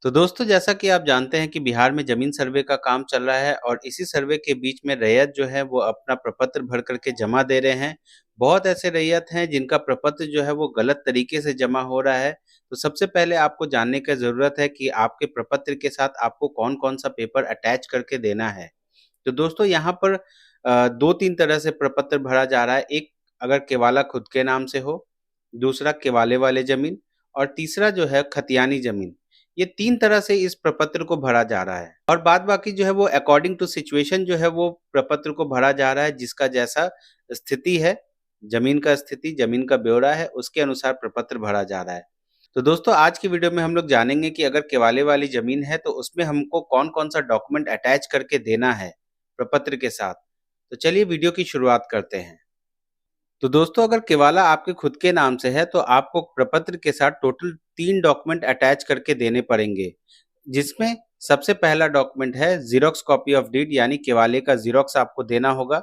तो दोस्तों जैसा कि आप जानते हैं कि बिहार में ज़मीन सर्वे का काम चल रहा है और इसी सर्वे के बीच में रैयत जो है वो अपना प्रपत्र भर कर के जमा दे रहे हैं। बहुत ऐसे रैयत हैं जिनका प्रपत्र जो है वो गलत तरीके से जमा हो रहा है। तो सबसे पहले आपको जानने की ज़रूरत है कि आपके प्रपत्र के साथ आपको कौन-कौन सा पेपर अटैच करके देना है। तो दोस्तों यहाँ पर 2-3 तरह से प्रपत्र भरा जा रहा है। एक अगर केवाला खुद के नाम से हो, दूसरा केवाले वाले ज़मीन और तीसरा जो है खतियानी ज़मीन। ये 3 तरह से इस प्रपत्र को भरा जा रहा है और बाद बाकी जो है वो अकॉर्डिंग टू सिचुएशन जो है वो प्रपत्र को भरा जा रहा है जिसका जैसा स्थिति है, ज़मीन का स्थिति, ज़मीन का ब्यौरा है, उसके अनुसार प्रपत्र भरा जा रहा है। तो दोस्तों आज की वीडियो में हम लोग जानेंगे कि अगर केवाले वाली ज़मीन है तो उसमें हमको कौन-कौन सा डॉक्यूमेंट अटैच करके देना है प्रपत्र के साथ। तो चलिए वीडियो की शुरुआत करते हैं। तो दोस्तों अगर केवाला आपके खुद के नाम से है तो आपको प्रपत्र के साथ टोटल 3 डॉक्यूमेंट अटैच करके देने पड़ेंगे। जिसमें सबसे पहला डॉक्यूमेंट है ज़ेरॉक्स कॉपी ऑफ डीड यानी केवाले का ज़ेरॉक्स आपको देना होगा।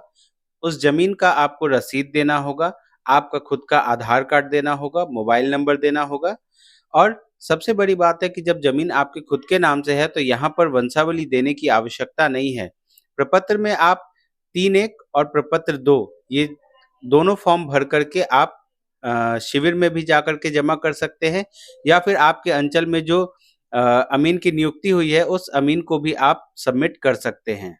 उस ज़मीन का आपको रसीद देना होगा, आपका खुद का आधार कार्ड देना होगा, मोबाइल नंबर देना होगा और सबसे बड़ी बात है कि जब ज़मीन आपके खुद के नाम से है तो यहाँ पर वंशावली देने की आवश्यकता नहीं है। प्रपत्र में आप 3-1 और प्रपत्र 2 ये दोनों फॉर्म भर कर के आप शिविर में भी जाकर के जमा कर सकते हैं या फिर आपके अंचल में जो अमीन की नियुक्ति हुई है उस अमीन को भी आप सबमिट कर सकते हैं।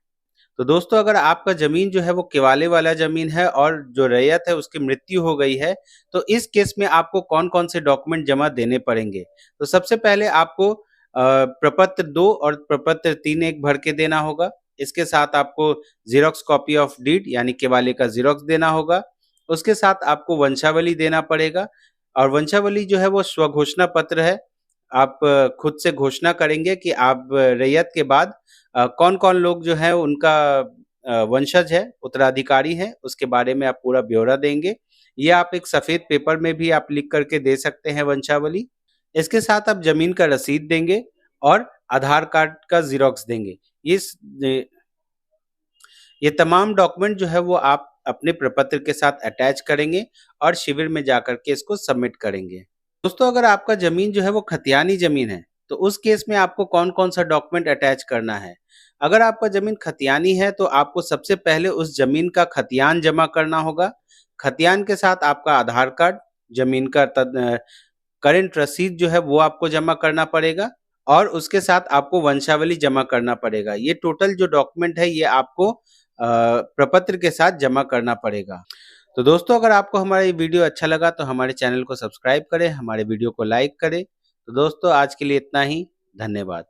तो दोस्तों अगर आपका ज़मीन जो है वो केवाले वाला ज़मीन है और जो रैयत है उसकी मृत्यु हो गई है, तो इस केस में आपको कौन-कौन से डॉक्यूमेंट जमा देने पड़ेंगे? तो सबसे पहले आपको प्रपत्र 2 और प्रपत्र 3 एक भर के देना होगा। इसके साथ आपको ज़ेरॉक्स कॉपी ऑफ डीड यानी केवाले का ज़ेरॉक्स देना होगा। उसके साथ आपको वंशावली देना पड़ेगा और वंशावली जो है वो स्वघोषणा पत्र है। आप खुद से घोषणा करेंगे कि आप रैयत के बाद कौन-कौन लोग जो हैं उनका वंशज है, उत्तराधिकारी हैं, उसके बारे में आप पूरा ब्यौरा देंगे। ये आप एक सफ़ेद पेपर में भी आप लिख कर के दे सकते हैं वंशावली। इसके साथ आप ज़मीन का रसीद देंगे और आधार कार्ड का ज़ेरॉक्स देंगे। ये तमाम डॉक्यूमेंट जो है वो आप अपने प्रपत्र के साथ अटैच करेंगे और शिविर में जाकर के इसको सबमिट करेंगे। दोस्तों अगर आपका ज़मीन जो है वो खतियानी ज़मीन है, तो उस केस में आपको कौन-कौन सा डॉक्यूमेंट अटैच करना है? अगर आपका ज़मीन खतियानी है तो आपको सबसे पहले उस ज़मीन का खतियान जमा करना होगा। खतियान के साथ आपका आधार कार्ड, ज़मीन का करंट रसीद जो है वो आपको जमा करना पड़ेगा और उसके साथ आपको वंशावली जमा करना पड़ेगा। ये टोटल जो डॉक्यूमेंट है ये आपको प्रपत्र के साथ जमा करना पड़ेगा। तो दोस्तों अगर आपको हमारा ये वीडियो अच्छा लगा तो हमारे चैनल को सब्सक्राइब करें, हमारे वीडियो को लाइक करें। तो दोस्तों आज के लिए इतना ही, धन्यवाद।